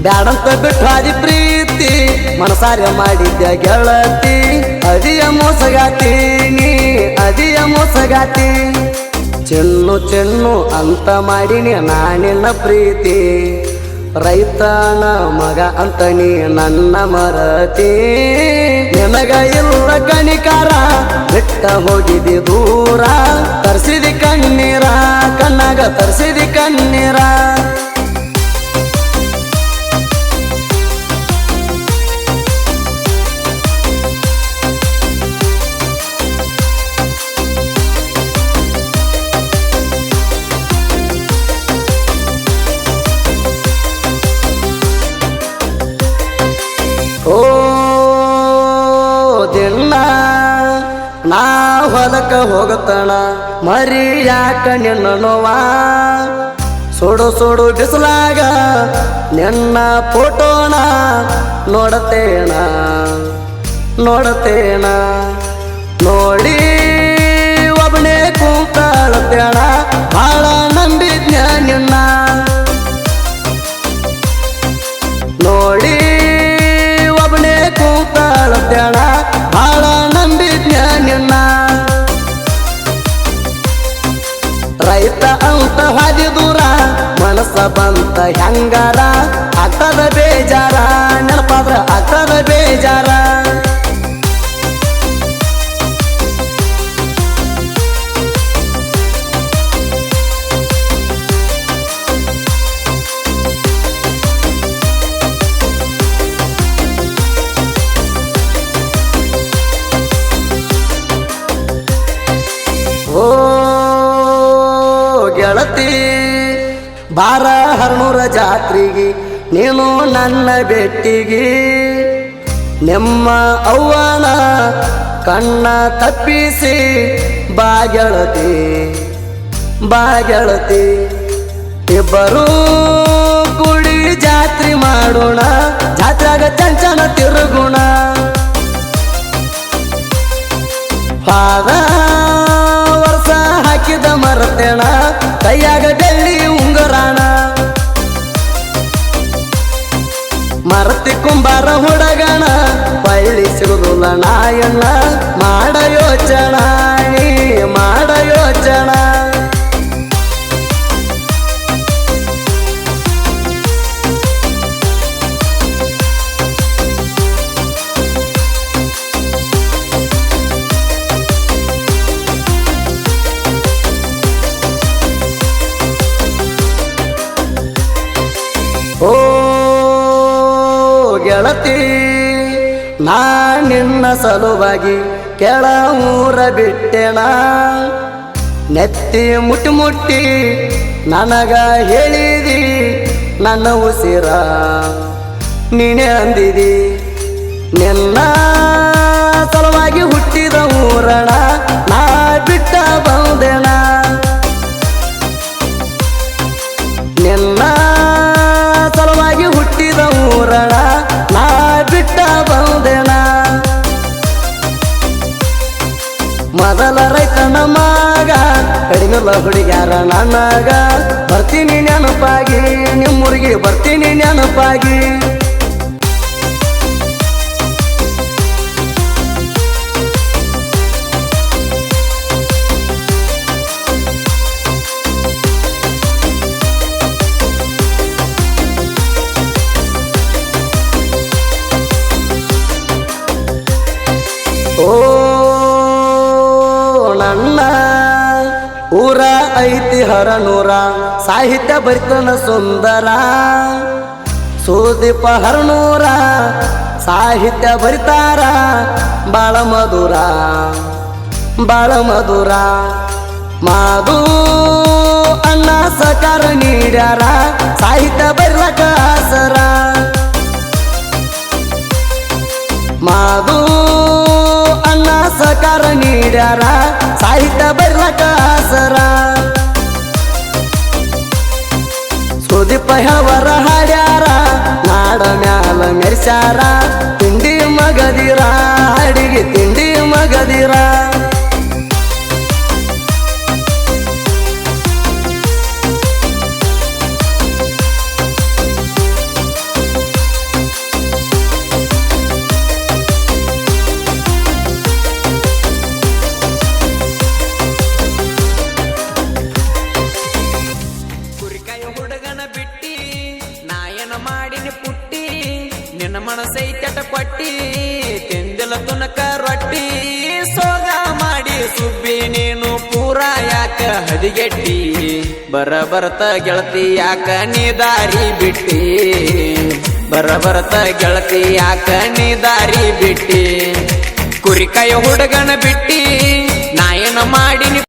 ಬ್ಯಾಡಂತ ಬಿಟ್ಟು ಹಾದಿ ಪ್ರೀತಿ ಮನಸಾರೆ ಮಾಡಿದ್ಯ ಗೆಳತಿ ಅದಿಯ ಮೋಸಗಾತಿ ನೀ ಅದಿಯ ಮೋಸಗಾತಿ ಚೆನ್ನು ಚೆನ್ನು ಅಂತ ಮಾಡಿನಿ ನಾನಿನ್ನ ಪ್ರೀತಿ ರೈತನ ಮಗ ಅಂತ ನೀ ನನ್ನ ಮರತಿ ನಿನಗ ಇಲ್ಲ ಕಣಿಕಾರ ಬಿಟ್ಟ ಹೋಗಿದಿ ದೂರ ತರ್ಸಿದಿ ಕಣ್ಣೀರ ಕಣ್ಣಾಗ ತರ್ಸಿದಿ ಕಣ್ಣೀರ ಓ ದಿನ ನಾ ಹೊಲಕ ಹೋಗತಣ ಮರಿ ಯಾಕ ನಿನ್ನ ನೋವಾ ಸೋಡು ಸೋಡು ಬಿಸಲಾಗ ನಿನ್ನ ಫೋಟೋನ ನೋಡತೇಣ ನೋಡತೇಣ ನೋಡಿ ಒಬ್ಬನೇ ಕೂತಾಳತೇಣ ಭಾಳ ನಂಬಿದ್ನ ನಿನ್ನ ನೋಡಿ ಕೂತಾಳತ್ಯಾಣ ಭಾಳ ನಂಬಿದ್ನ ನಿನ್ನ ರೈತ ಅಂತ ಹಾದಿ ದೂರ ಮನಸ್ಸ ಬಂತ ಹೆಂಗಾರ ಆಗ್ತದ ಬೇಜಾರ ನೆನಪಾದ್ರ ಆಗ್ತದ ಬೇಜಾರ ಓ ಗೆಳತಿ ಬಾರ ಹರ್ನೂರ ಜಾತ್ರೆಗೆ ನೀನು ನನ್ನ ಭೇಟಿಗೆ ನಿಮ್ಮ ಅವ್ವನ ಕಣ್ಣ ತಪ್ಪಿಸಿ ಬಾ ಗೆಳತಿ ಬಾ ಗೆಳತಿ ಇಬ್ಬರು ಕೂಡಿ ಜಾತ್ರೆ ಮಾಡೋಣ ಜಾತ್ರೆಗ ಚಂಚನ ತಿರುಗುಣ ಪಾದ ವರ್ಷ ಹಾಕಿದ ಮರತೇಣ ಕೈಯಾಗ ಬೆಳ್ಳಿ ಉಂಗರಾಣ ಮರತಿ ಕುಂಬಾರ ಹುಡಗಣ ಪಳ್ಳಿ ಸಿಗುದಿಲ್ಲ ನಾಯಣ್ಣ ಮಾಡ ಯೋಚನ ನೀ ಮಾಡ ಯೋಚನ ಓ ಗೆಳತಿ ನಾ ನಿನ್ನ ಸಲುವಾಗಿ ಕೆಳ ಊರ ಬಿಟ್ಟೆಣ ನೆತ್ತಿ ಮುಟ್ಟಿ ಮುಟ್ಟಿ ನನಗ ಹೇಳಿದಿ ನನ್ನ ಉಸಿರ ನೀನೇ ಅಂದಿದಿ ನಿನ್ನ ಸಲುವಾಗಿ ಹುಟ್ಟಿದ ಊರಣ ನಾ ಬಿಟ್ಟ ಬಂದೆಣ ನಿನ್ನ ಸಲುವಾಗಿ ಹುಟ್ಟಿದ ಊರಣ ನಾ ಬಿಟ್ಟ ಬಂದೆಣ ಮೊದಲ ರೈತನ ಮಗ ಕಡಿಮೆಲ್ಲ ಹುಡುಗ್ಯಾರ ನನಗ ಬರ್ತೀನಿ ನೆನಪಾಗಿ ನಿಮ್ಮೂರಿಗೆ ಬರ್ತೀನಿ ನೆನಪಾಗಿ ಓ ನನ್ನ ಊರ ಐತಿ ಹರನೂರ ಸಾಹಿತ್ಯ ಬರಿತನ ಸುಂದರ ಸುದೀಪ ಹರನೂರ ಸಾಹಿತ್ಯ ಬರಿತಾರ ಬಾಳ ಮಧುರ ಬಾಳ ಮಧುರ ಮಾದು ಅಣ್ಣ ಸಕಾರ ನೀಡ್ಯಾರ ಸಾಹಿತ್ಯ ಬರಿಲಕ ಆಸರ ಮಾದು ಅಣ್ಣ ಸಕಾರ ನೀಡ್ಯಾರ ಸಾಹಿತ್ಯ ಬರಿಲಕ ಆಸರ ಸುದೀಪ ಹೇಳವರ ಹಾಡ್ಯಾರ ನಾಡ ಮ್ಯಾಲ ಮೆರ್ಸ್ಯಾರ ತಿಂಡಿ ಮಗದಿರ ಅಡಿಗೆ ತಿಂಡಿ ಮಗದಿರ ತುನಕ ರೊಟ್ಟಿ ಸೋಗ ಮಾಡಿ ಸುಬ್ಬಿ ನೀನು ಪೂರ ಯಾಕ ಹದಿಗೆಟ್ಟಿ ಬರಬರ್ತ ಗೆಳತಿ ಯಾಕ ನೀ ದಾರಿ ಬಿಟ್ಟಿ ಬರಬರ್ತ ಗೆಳತಿ ಯಾಕ ನೀ ದಾರಿ ಬಿಟ್ಟಿ ಕುರಿಕಾಯ ಹುಡುಗನ ಬಿಟ್ಟಿ ನಾ ಏನ ಮಾಡಿನಿ